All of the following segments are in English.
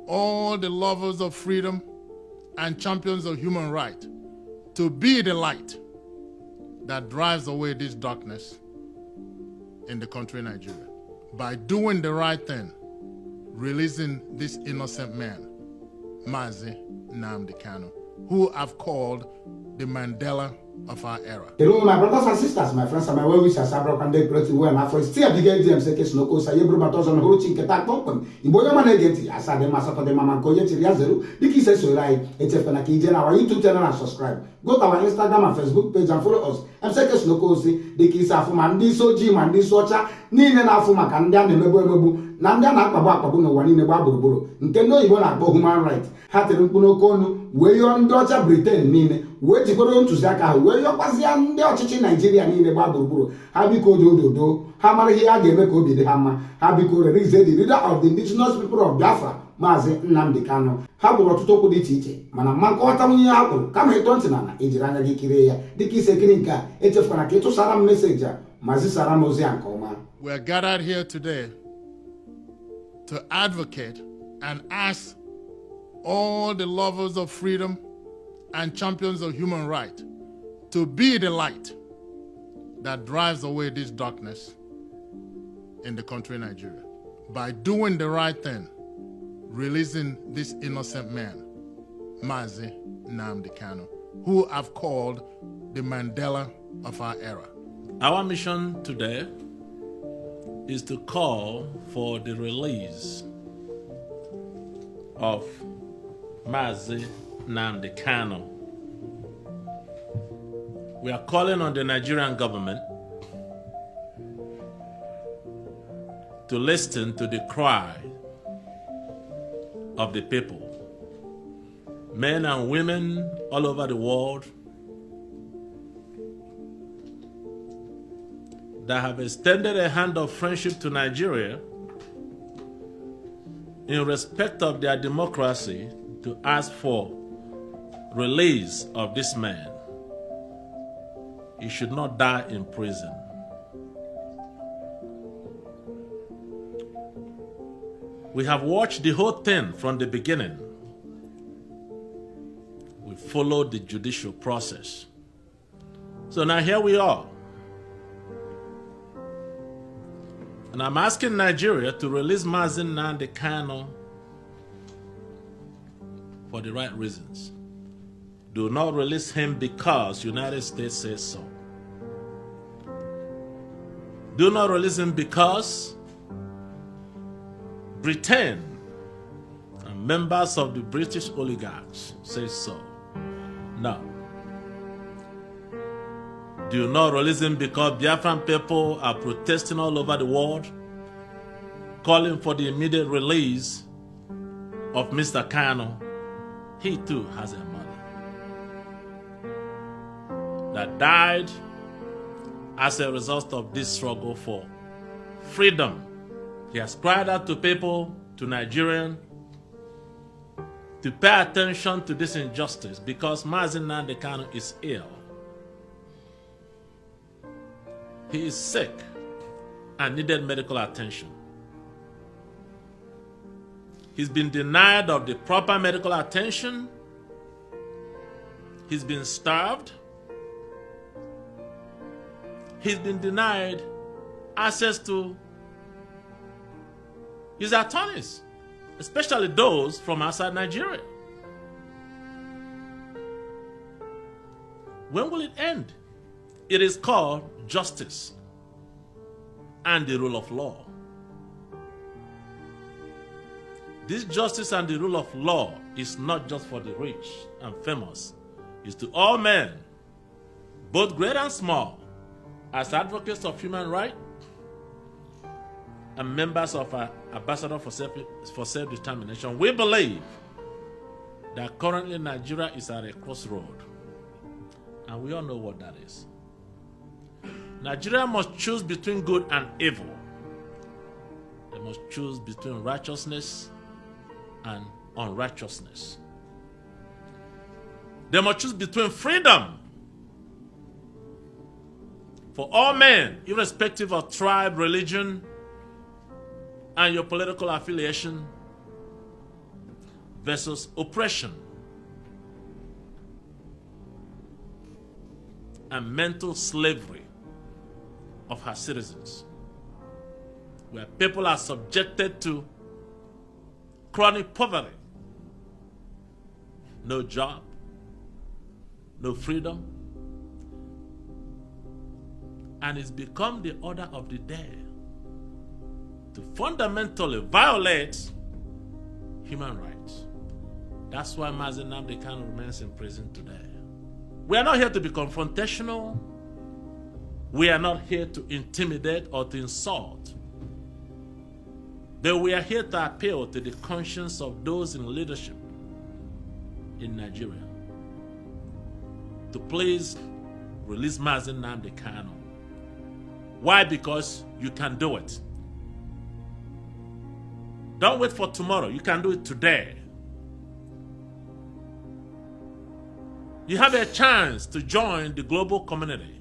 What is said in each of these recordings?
all the lovers of freedom and champions of human rights to be the light that drives away this darkness in the country Nigeria by doing the right thing, releasing this innocent man, Mazi Nnamdi Kanu, who I've called the Mandela of our era. Hello, my brothers and sisters, my friends, and my well wishers. I broke and they great well. I first still begin to say, "Kesnoko say you brought us on roaching ketak pokon." Iboya manageti. I said, "The massacre the mama koyeti riazelu." Diki says so right. It's a penaki. Our YouTube channel and subscribe. Go to our Instagram and Facebook page and follow us. I'm saying, "Kesnoko say diki sa fumandi so ji mandi socha ni ne na fuma kanda ne mebu. Nanda na akpabu no wani ne ba buruburu. Nke no ibo na akpo human right. Ha tere mkpuno konu we yo ndocha Britain nine. We jikoro ntụziaka ahụ wee yọkwazịa ndị ọchịchị Naijiria niile gba gburugburu ha biko ododo ha mara ihe a ga-eme ka obi dị ha mma ha biko release the leader of the indigenous people of Biafra Mazi Nnamdi Kanu ha gburu ọtụtụ okwu dị iche iche mana mma nkọwata ihe ha kwuru kama ịtọ ntị na ejiri anya gị kirie ya dịka ise kiri nke a echefukwana ka ịtụsara m meseji a ma zisara m ozi a nke ọma. We are gathered here today to advocate and ask all the lovers of freedom and champions of human rights to be the light that drives away this darkness in the country Nigeria by doing the right thing, releasing this innocent man, Mazi Nnamdi Kanu, who I've called the Mandela of our era. Our mission today is to call for the release of Mazi Nnamdi Kanu. We are calling on the Nigerian government to listen to the cry of the people, men and women all over the world that have extended a hand of friendship to Nigeria in respect of their democracy to ask for release of this man. He should not die in prison. We have watched the whole thing from the beginning. We followed the judicial process. So now here we are. And I'm asking Nigeria to release Mazi Nnamdi Kanu for the right reasons. Do not release him because United States says so. Do not release him because Britain and members of the British oligarchs say so. No. Do not release him because Biafran people are protesting all over the world, calling for the immediate release of Mr. Kanu. He too has a mother that died as a result of this struggle for freedom. He has cried out to people, to Nigerians, to pay attention to this injustice because Mazi Nnamdi Kanu is ill. He is sick and needed medical attention. He's been denied of the proper medical attention. He's been starved. He's been denied access to his attorneys, especially those from outside Nigeria. When will it end? It is called justice and the rule of law. This justice and the rule of law is not just for the rich and famous. It's to all men, both great and small, as advocates of human rights and members of our Ambassador for Self-Determination. We believe that currently Nigeria is at a crossroad, and we all know what that is. Nigeria must choose between good and evil. They must choose between righteousness and unrighteousness. They must choose between freedom for all men, irrespective of tribe, religion, and your political affiliation, versus oppression and mental slavery of her citizens, where people are subjected to chronic poverty, no job, no freedom, and it's become the order of the day to fundamentally violate human rights. That's why Mazi Nnamdi Kanu remains in prison today. We are not here to be confrontational. We are not here to intimidate or to insult. But we are here to appeal to the conscience of those in leadership in Nigeria to please release Mazi Nnamdi Kanu. Why? Because you can do it. Don't wait for tomorrow. You can do it today. You have a chance to join the global community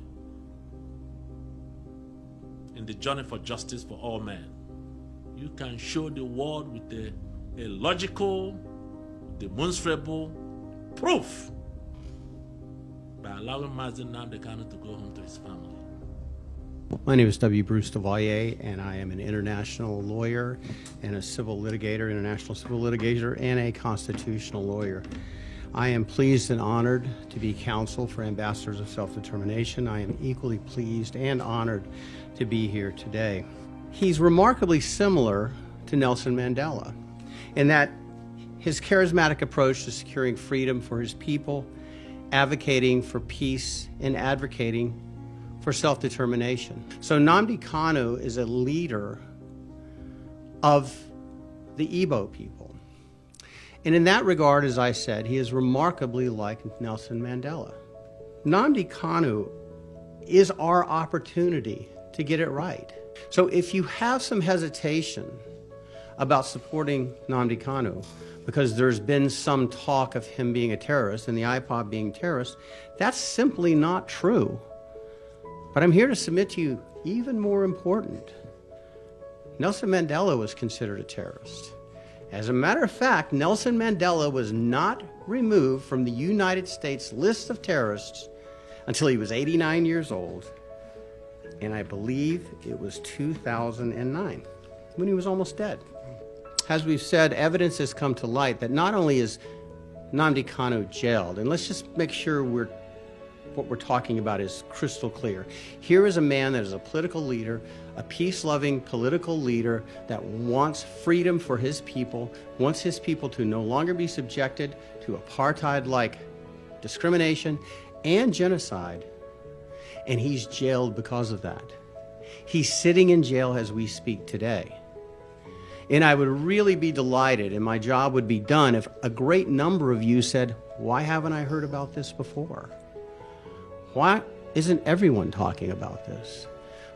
in the journey for justice for all men. You can show the world with a logical, demonstrable proof by allowing Mazi Nnamdi Kanu to go home to his family. My name is W. Bruce DeValier, and I am an international lawyer and a civil litigator, international civil litigator, and a constitutional lawyer. I am pleased and honored to be counsel for Ambassadors of Self-Determination. I am equally pleased and honored to be here today. He's remarkably similar to Nelson Mandela in that his charismatic approach to securing freedom for his people, advocating for peace, and advocating for self-determination. So Nnamdi Kanu is a leader of the Igbo people. And in that regard, as I said, he is remarkably like Nelson Mandela. Nnamdi Kanu is our opportunity to get it right. So if you have some hesitation about supporting Nnamdi Kanu, because there's been some talk of him being a terrorist and the IPOB being terrorist, that's simply not true. But I'm here to submit to you, even more important, Nelson Mandela was considered a terrorist. As a matter of fact, Nelson Mandela was not removed from the United States list of terrorists until he was 89 years old, and I believe it was 2009, when he was almost dead. As we've said, evidence has come to light that not only is Nnamdi Kanu jailed, and let's just make sure what we're talking about is crystal clear. Here is a man that is a political leader, a peace-loving political leader that wants freedom for his people, wants his people to no longer be subjected to apartheid-like discrimination and genocide, and he's jailed because of that. He's sitting in jail as we speak today. And I would really be delighted, and my job would be done, if a great number of you said, why haven't I heard about this before? Why isn't everyone talking about this?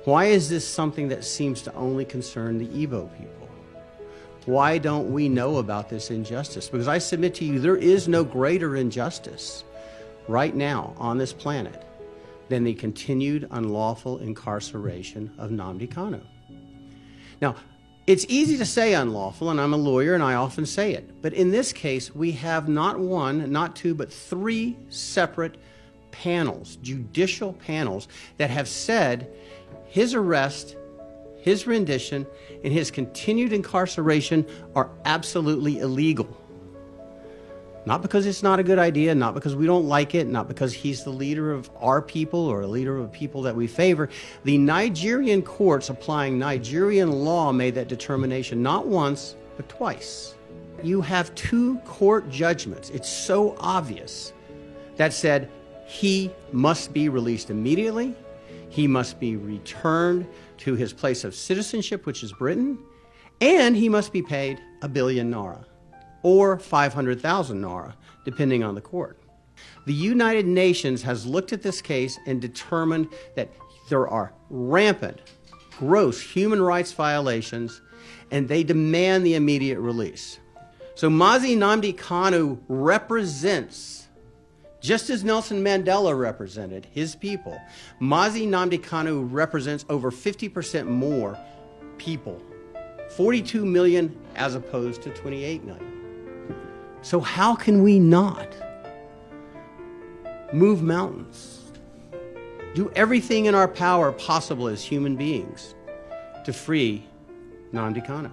Why is this something that seems to only concern the Igbo people? Why don't we know about this injustice? Because I submit to you, there is no greater injustice right now on this planet than the continued unlawful incarceration of Nnamdi Kanu. Now, it's easy to say unlawful, and I'm a lawyer and I often say it, but in this case, we have not one, not two, but three separate panels, judicial panels, that have said his arrest, his rendition, and his continued incarceration are absolutely illegal. Not because it's not a good idea, not because we don't like it, not because he's the leader of our people or a leader of people that we favor. The Nigerian courts applying Nigerian law made that determination not once, but twice. You have two court judgments, it's so obvious, that said he must be released immediately, he must be returned to his place of citizenship, which is Britain, and he must be paid 1 billion naira, or 500,000 naira, depending on the court. The United Nations has looked at this case and determined that there are rampant, gross human rights violations, and they demand the immediate release. So Mazi Nnamdi Kanu represents, just as Nelson Mandela represented his people, Mazi Nnamdi Kanu represents over 50% more people, 42 million as opposed to 28 million. So how can we not move mountains, do everything in our power possible as human beings to free Nnamdi Kanu?